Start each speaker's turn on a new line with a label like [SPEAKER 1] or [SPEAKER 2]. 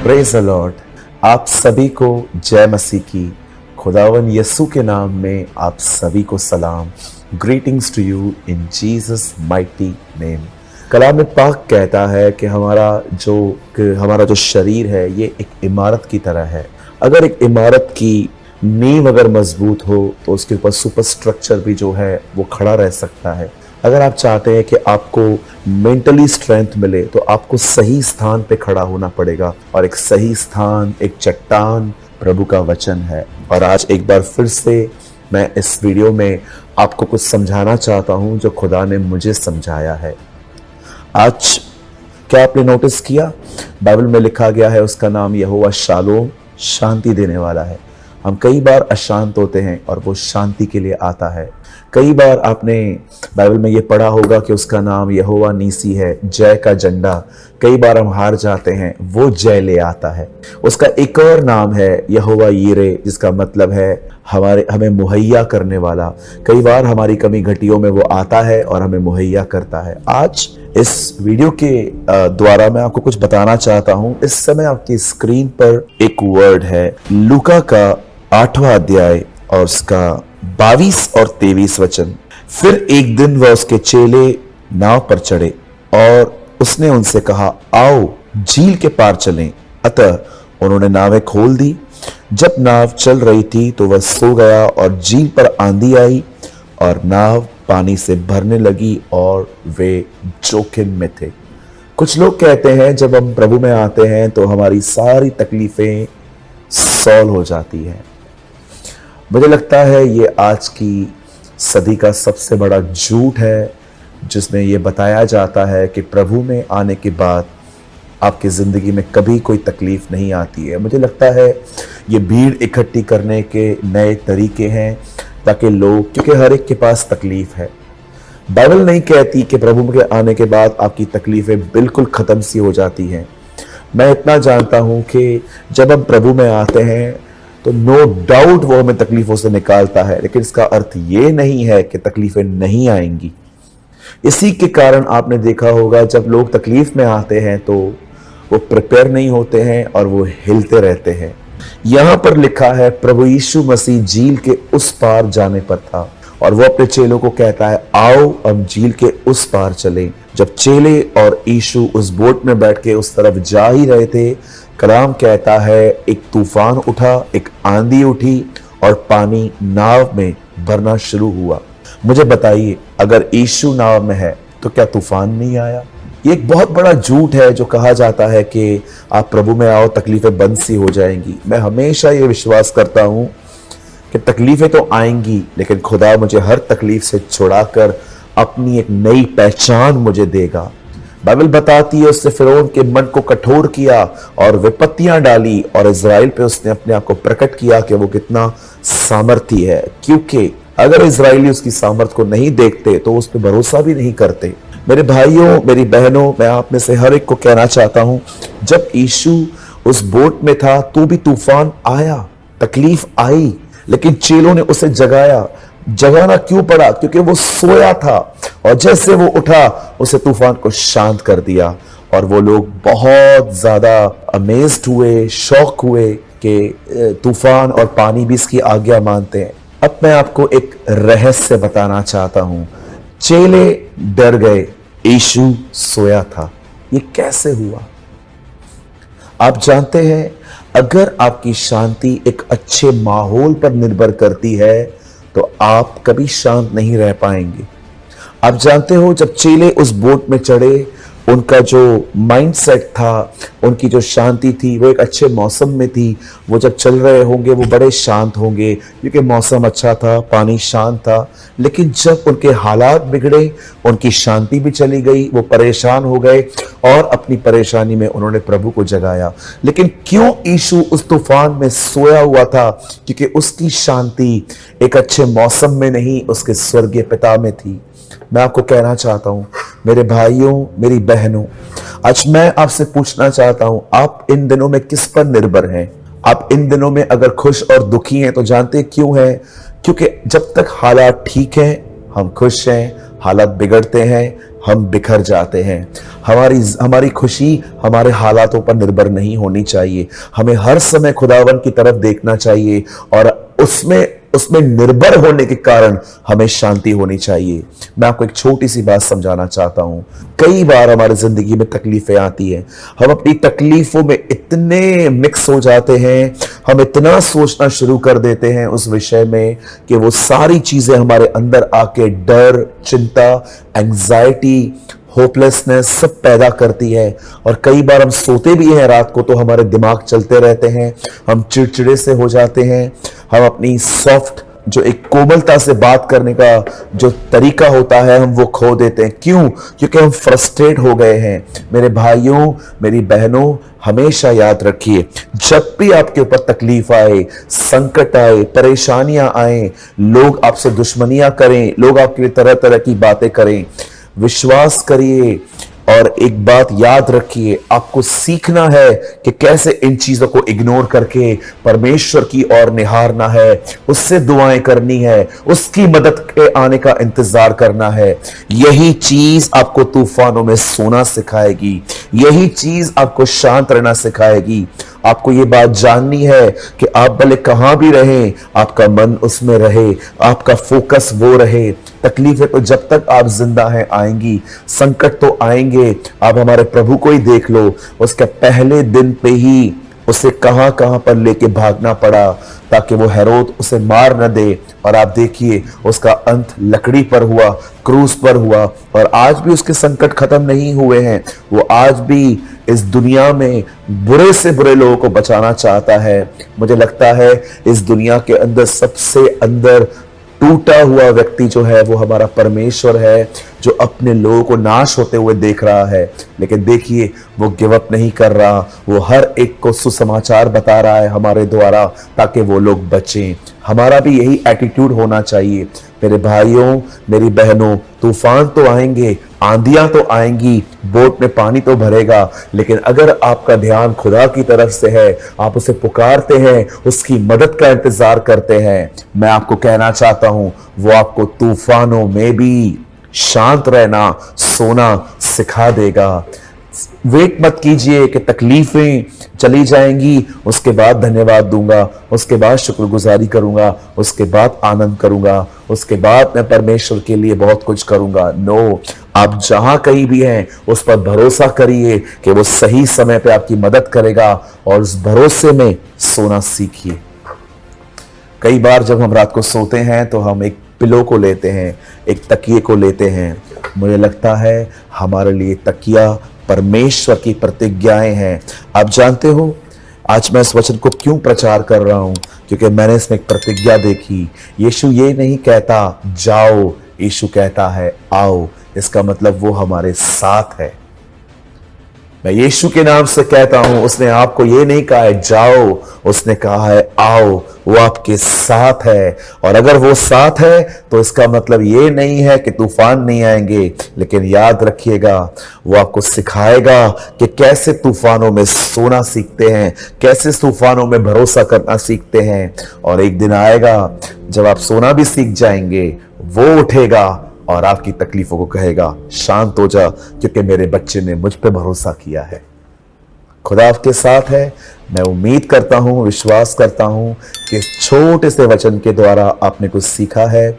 [SPEAKER 1] Praise the Lord. आप सभी को जय मसीह की। खुदावन यीशु के नाम में आप सभी को सलाम। Greetings to you in Jesus mighty name. कलाम पाक कहता है कि हमारा जो शरीर है ये एक इमारत की तरह है। अगर एक इमारत की नींव अगर मजबूत हो तो उसके ऊपर सुपर स्ट्रक्चर भी जो है वो खड़ा रह सकता है। अगर आप चाहते हैं कि आपको मेंटली स्ट्रेंथ मिले तो आपको सही स्थान पे खड़ा होना पड़ेगा, और एक सही स्थान, एक चट्टान प्रभु का वचन है। और आज एक बार फिर से मैं इस वीडियो में आपको कुछ समझाना चाहता हूं जो खुदा ने मुझे समझाया है। आज क्या आपने नोटिस किया, बाइबल में लिखा गया है उसका नाम यहोवा शालोम, शांति देने वाला है। हम कई बार अशांत होते हैं और वो शांति के लिए आता है। कई बार आपने बाइबल में ये पढ़ा होगा कि उसका नाम यहोवा नीसी है, जय का झंडा। कई बार हम हार जाते हैं, वो जय ले आता है। उसका एक और नाम है यहोवा यीरे, जिसका मतलब है हमें मुहैया करने वाला। कई बार हमारी कमी घटियों में वो आता है और हमें मुहैया करता है। आज इस वीडियो के द्वारा मैं आपको कुछ बताना चाहता हूं। इस समय आपकी स्क्रीन पर एक वर्ड है, लूका का 8वां अध्याय और उसका 22 और 23 वचन। फिर एक दिन वह उसके चेले नाव पर चढ़े और उसने उनसे कहा, आओ झील के पार चलें। अतः उन्होंने नावें खोल दी। जब नाव चल रही थी तो वह सो गया और झील पर आंधी आई और नाव पानी से भरने लगी और वे जोखिम में थे। कुछ लोग कहते हैं जब हम प्रभु में आते हैं तो हमारी सारी तकलीफें सॉल्व हो जाती हैं। मुझे लगता है ये आज की सदी का सबसे बड़ा झूठ है, जिसमें ये बताया जाता है कि प्रभु में आने के बाद आपकी ज़िंदगी में कभी कोई तकलीफ नहीं आती है। मुझे लगता है ये भीड़ इकट्ठी करने के नए तरीके हैं ताकि लोग, क्योंकि हर एक के पास तकलीफ है। बाइबल नहीं कहती कि प्रभु के आने के बाद आपकी तकलीफें बिल्कुल ख़त्म सी हो जाती हैं। मैं इतना जानता हूँ कि जब हम प्रभु में आते हैं तो नो डाउट वो हमें तकलीफों से निकालता है, लेकिन इसका अर्थ ये नहीं है कि तकलीफें नहीं आएंगी। इसी के कारण आपने देखा होगा जब लोग तकलीफ में आते हैं तो वो प्रिपेयर नहीं होते हैं और वो हिलते रहते हैं। यहां पर लिखा है प्रभु यीशु मसीह झील के उस पार जाने पर था और वो अपने चेलों को कहता है, आओ हम झील के उस पार चलें। जब चेले और यीशु उस बोट में बैठ के उस तरफ जा ही रहे थे, कलाम कहता है एक तूफान उठा, एक आंधी उठी और पानी नाव में भरना शुरू हुआ। मुझे बताइए, अगर यीशु नाव में है तो क्या तूफान नहीं आया? ये एक बहुत बड़ा झूठ है जो कहा जाता है कि आप प्रभु में आओ तकलीफें बंद सी हो जाएंगी। मैं हमेशा ये विश्वास करता हूं कि तकलीफें तो आएंगी, लेकिन खुदा मुझे हर तकलीफ से छुड़ाकर अपनी एक नई पहचान मुझे देगा। बाइबल बताती है उसने फिरौन के मन को कठोर किया और विपत्तियां डाली और इजराइल पे उसने अपने आप को प्रकट किया कि वो कितना सामर्थी है। क्योंकि अगर इजराइली उसकी सामर्थ को नहीं देखते तो उस पर भरोसा भी नहीं करते। मेरे भाइयों, मेरी बहनों, मैं आप में से हर एक को कहना चाहता हूं, जब यीशु उस बोट में था तो भी तूफान आया, तकलीफ आई, लेकिन चेलों ने उसे जगाना क्यों पड़ा? क्योंकि वो सोया था और जैसे वो उठा उसे तूफान को शांत कर दिया और वो लोग बहुत ज्यादा अमेज्ड हुए, शॉक हुए कि तूफान और पानी भी इसकी आज्ञा मानते हैं। अब मैं आपको एक रहस्य बताना चाहता हूं। चेले डर गए, यीशु सोया था। ये कैसे हुआ? आप जानते हैं, अगर आपकी शांति एक अच्छे माहौल पर निर्भर करती है तो आप कभी शांत नहीं रह पाएंगे। आप जानते हो, जब चेले उस बोट में चढ़े, उनका जो माइंडसेट था, उनकी जो शांति थी, वो एक अच्छे मौसम में थी। वो जब चल रहे होंगे वो बड़े शांत होंगे क्योंकि मौसम अच्छा था, पानी शांत था। लेकिन जब उनके हालात बिगड़े, उनकी शांति भी चली गई, वो परेशान हो गए और अपनी परेशानी में उन्होंने प्रभु को जगाया। लेकिन क्यों यीशु उस तूफान में सोया हुआ था? क्योंकि उसकी शांति एक अच्छे मौसम में नहीं, उसके स्वर्गीय पिता में थी। मैं आपको कहना चाहता हूं, मेरे भाइयों, मेरी बहनों, आज मैं आपसे पूछना चाहता हूं, आप इन दिनों में किस पर निर्भर हैं? आप इन दिनों में अगर खुश और दुखी हैं तो जानते क्यों हैं? क्योंकि जब तक हालात ठीक हैं हम खुश हैं, हालात बिगड़ते हैं, हम बिखर जाते हैं। हमारी खुशी हमारे हालातों पर निर्भर नहीं होनी चाहिए। हमें हर समय खुदावन की तरफ देखना चाहिए और उसमें निर्भर होने के कारण हमें शांति होनी चाहिए। मैं आपको एक छोटी सी बात समझाना चाहता हूं। कई बार हमारी जिंदगी में तकलीफें आती हैं, हम अपनी तकलीफों में इतने मिक्स हो जाते हैं, हम इतना सोचना शुरू कर देते हैं उस विषय में कि वो सारी चीजें हमारे अंदर आके डर, चिंता, एंजाइटी, होपलेसनेस सब पैदा करती है। और कई बार हम सोते भी हैं रात को तो हमारे दिमाग चलते रहते हैं, हम चिड़चिड़े से हो जाते हैं, हम अपनी सॉफ्ट जो एक कोमलता से बात करने का जो तरीका होता है हम वो खो देते हैं। क्यों? क्योंकि हम फ्रस्ट्रेट हो गए हैं। मेरे भाइयों, मेरी बहनों, हमेशा याद रखिए, जब भी आपके ऊपर तकलीफ आए, संकट आए, परेशानियां आए, लोग आपसे दुश्मनियां करें, लोग आपके लिए तरह तरह की बातें करें, विश्वास करिए और एक बात याद रखिए, आपको सीखना है कि कैसे इन चीजों को इग्नोर करके परमेश्वर की ओर निहारना है, उससे दुआएं करनी है, उसकी मदद के आने का इंतजार करना है। यही चीज आपको तूफानों में सोना सिखाएगी, यही चीज आपको शांत रहना सिखाएगी। आपको ये बात जाननी है कि आप भले कहां भी रहें, आपका मन उसमें रहे, आपका फोकस वो रहे। तकलीफें तो जब तक आप जिंदा हैं आएंगी, संकट तो आएंगे। आप हमारे प्रभु को ही देख लो, उसके पहले दिन पे ही उसे कहां कहां पर लेके भागना पड़ा ताकि वो हेरोद उसे मार न दे। और आप देखिए उसका अंत लकड़ी पर हुआ, क्रूस पर हुआ। और आज भी उसके संकट खत्म नहीं हुए हैं। वो आज भी इस दुनिया में बुरे से बुरे लोगों को बचाना चाहता है। मुझे लगता है इस दुनिया के अंदर सबसे अंदर टूटा हुआ व्यक्ति जो है वो हमारा परमेश्वर है, जो अपने लोगों को नाश होते हुए देख रहा है। लेकिन देखिए वो गिव अप नहीं कर रहा, वो हर एक को सुसमाचार बता रहा है हमारे द्वारा ताकि वो लोग बचें। हमारा भी यही एटीट्यूड होना चाहिए। मेरे भाइयों, मेरी बहनों, तूफान तो आएंगे, आंधियां तो आएंगी, बोट में पानी तो भरेगा, लेकिन अगर आपका ध्यान खुदा की तरफ से है, आप उसे पुकारते हैं, उसकी मदद का इंतजार करते हैं, मैं आपको कहना चाहता हूं वो आपको तूफानों में भी शांत रहना, सोना सिखा देगा। वेट मत कीजिए कि तकलीफें चली जाएंगी, उसके बाद धन्यवाद दूंगा, उसके बाद शुक्रगुजारी करूंगा, उसके बाद आनंद करूंगा, उसके बाद मैं परमेश्वर के लिए बहुत कुछ करूंगा। नो, आप जहां कहीं भी हैं उस पर भरोसा करिए कि वो सही समय पे आपकी मदद करेगा और उस भरोसे में सोना सीखिए। कई बार जब हम रात को सोते हैं तो हम एक पिलो को लेते हैं, एक तकिए को लेते हैं। मुझे लगता है हमारे लिए तकिया परमेश्वर की प्रतिज्ञाएं हैं। आप जानते हो आज मैं इस वचन को क्यों प्रचार कर रहा हूं? क्योंकि मैंने इसमें एक प्रतिज्ञा देखी। यीशु ये नहीं कहता जाओ, यीशु कहता है आओ। इसका मतलब वो हमारे साथ है। मैं यीशु के नाम से कहता हूं, उसने आपको ये नहीं कहा है जाओ, उसने कहा है आओ। वो आपके साथ है और अगर वो साथ है तो इसका मतलब ये नहीं है कि तूफान नहीं आएंगे, लेकिन याद रखिएगा वो आपको सिखाएगा कि कैसे तूफानों में सोना सीखते हैं, कैसे तूफानों में भरोसा करना सीखते हैं। और एक दिन आएगा जब आप सोना भी सीख जाएंगे, वो उठेगा और आपकी तकलीफों को कहेगा शांत हो जा, क्योंकि मेरे बच्चे ने मुझ पे भरोसा किया है। खुदा आपके साथ है। मैं उम्मीद करता हूं, विश्वास करता हूं कि इस छोटे से वचन के द्वारा आपने कुछ सीखा है।